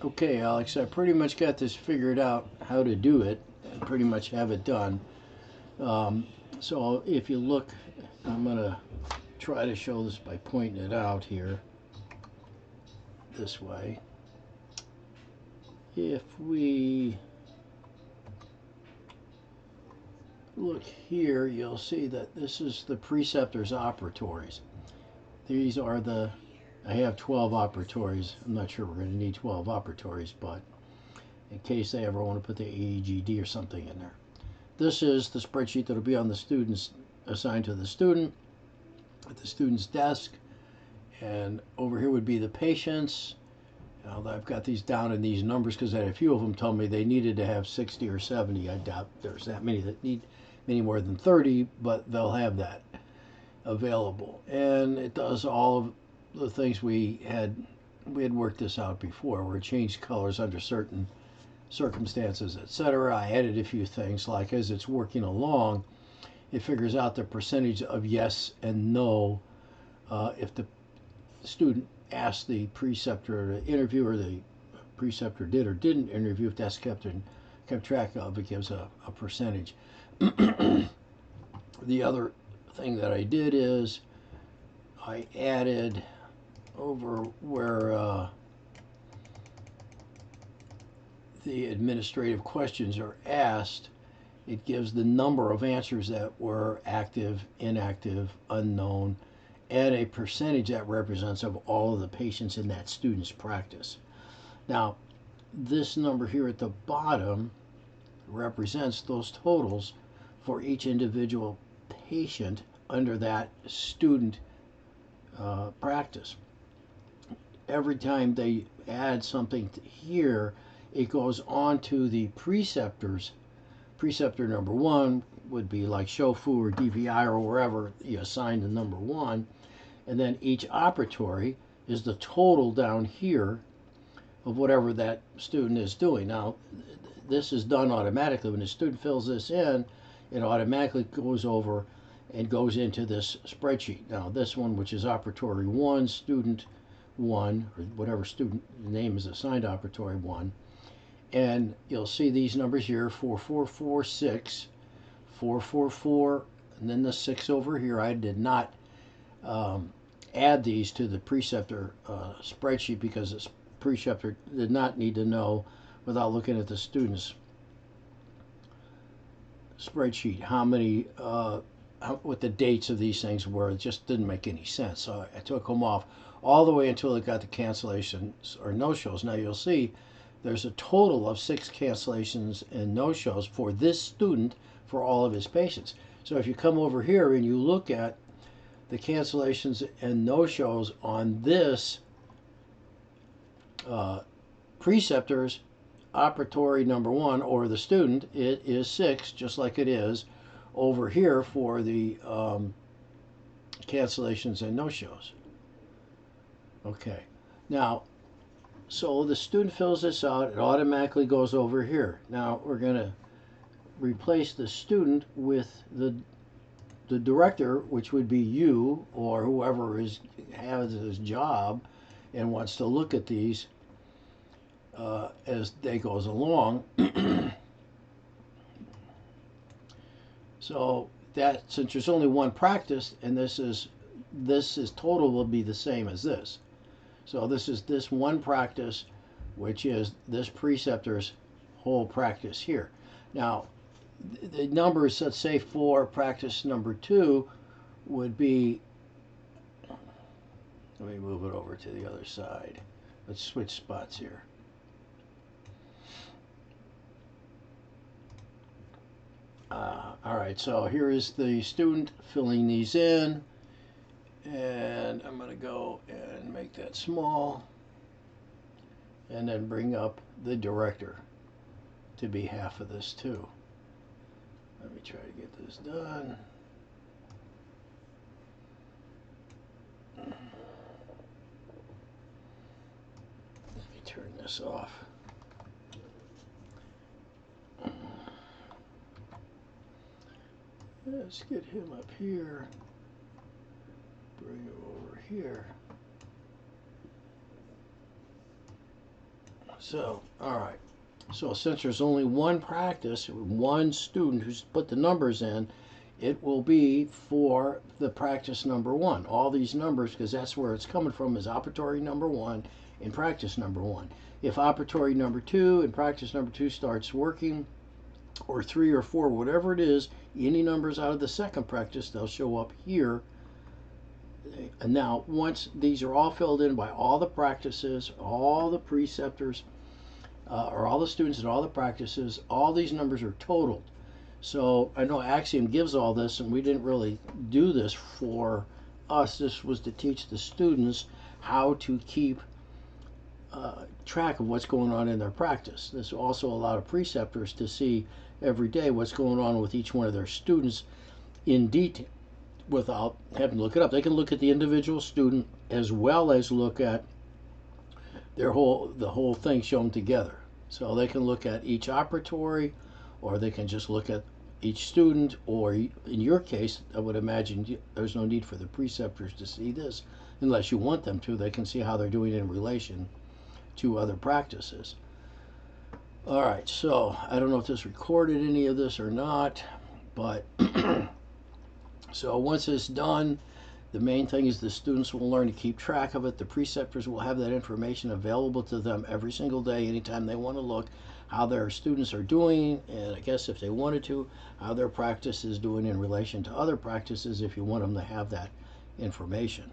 Okay, Alex, I pretty much got this figured out how to do it and pretty much have it done. Um, so if you look, I'm going to try to show this by pointing it out here this way. If we look here, you'll see that this is the preceptor's operatories. These are I have 12 operatories. I'm not sure we're going to need 12 operatories, but in case they ever want to put the AEGD or something in there. This is the spreadsheet that will be on the students, assigned to the student at the student's desk. And over here would be the patients. Now, I've got these down in these numbers because a few of them told me they needed to have 60 or 70. I doubt there's that many that need many more than 30, but they'll have that available. And it does all of the things we had worked this out before, where it changed colors under certain circumstances, etc. I added a few things, like as it's working along, it figures out the percentage of yes and no if the student asked the preceptor to interview, or the preceptor did or didn't interview. If that's kept track of, it gives a percentage. The other thing that I did is I added over where the administrative questions are asked, it gives the number of answers that were active, inactive, unknown, and a percentage that represents of all of the patients in that student's practice. Now, this number here at the bottom represents those totals for each individual patient under that student practice. Every time they add something here, it goes on to the preceptors. Preceptor number one would be like Shofu or DVI or wherever you assign the number one. And then each operatory is the total down here of whatever that student is doing. Now, this is done automatically. When the student fills this in, it automatically goes over and goes into this spreadsheet. Now, this one, which is operatory one, student one, or whatever student name is assigned operatory one, and you'll see these numbers here: 4446, 444, and then the 6 over here. I did not add these to the preceptor spreadsheet because the preceptor did not need to know, without looking at the student's spreadsheet, how many what the dates of these things were. It just didn't make any sense, so I took them off all the way until it got to cancellations or no-shows. Now you'll see there's a total of 6 cancellations and no-shows for this student for all of his patients. So if you come over here and you look at the cancellations and no-shows on this preceptor's operatory number one, or the student, it is 6, just like it is over here for the cancellations and no-shows. Okay, now, so the student fills this out, it automatically goes over here. Now we're going to replace the student with the director, which would be you or whoever has his job and wants to look at these as day goes along. So that, since there's only one practice, and this is total will be the same as this. So this is this one practice, which is this preceptor's whole practice here. Now, the numbers, let's say for practice number 2, would be, let me move it over to the other side. Let's switch spots here. All right, so here is the student filling these in, and I'm going to go and make that small, and then bring up the director to be half of this too. Let me try to get this done. Let me turn this off. Let's get him up here. Bring him over here. So, all right. So since there's only one practice, one student who's put the numbers in, it will be for the practice number one. All these numbers, because that's where it's coming from, is operatory number one and practice number one. If operatory number two and practice number two starts working, or three or four, whatever it is, any numbers out of the second practice, they'll show up here. And now, once these are all filled in by all the practices, all the preceptors, or all the students and all the practices, all these numbers are totaled. So I know Axiom gives all this, and we didn't really do this for us. This was to teach the students how to keep track of what's going on in their practice. This also allowed preceptors to see every day what's going on with each one of their students in detail without having to look it up. They can look at the individual student as well as look at the whole thing shown together. So they can look at each operatory, or they can just look at each student, or in your case, I would imagine there's no need for the preceptors to see this unless you want them to. They can see how they're doing in relation to other practices. All right, so I don't know if this recorded any of this or not, but so once it's done, the main thing is the students will learn to keep track of it. The preceptors will have that information available to them every single day, anytime they want to look how their students are doing, and I guess if they wanted to, how their practice is doing in relation to other practices if you want them to have that information.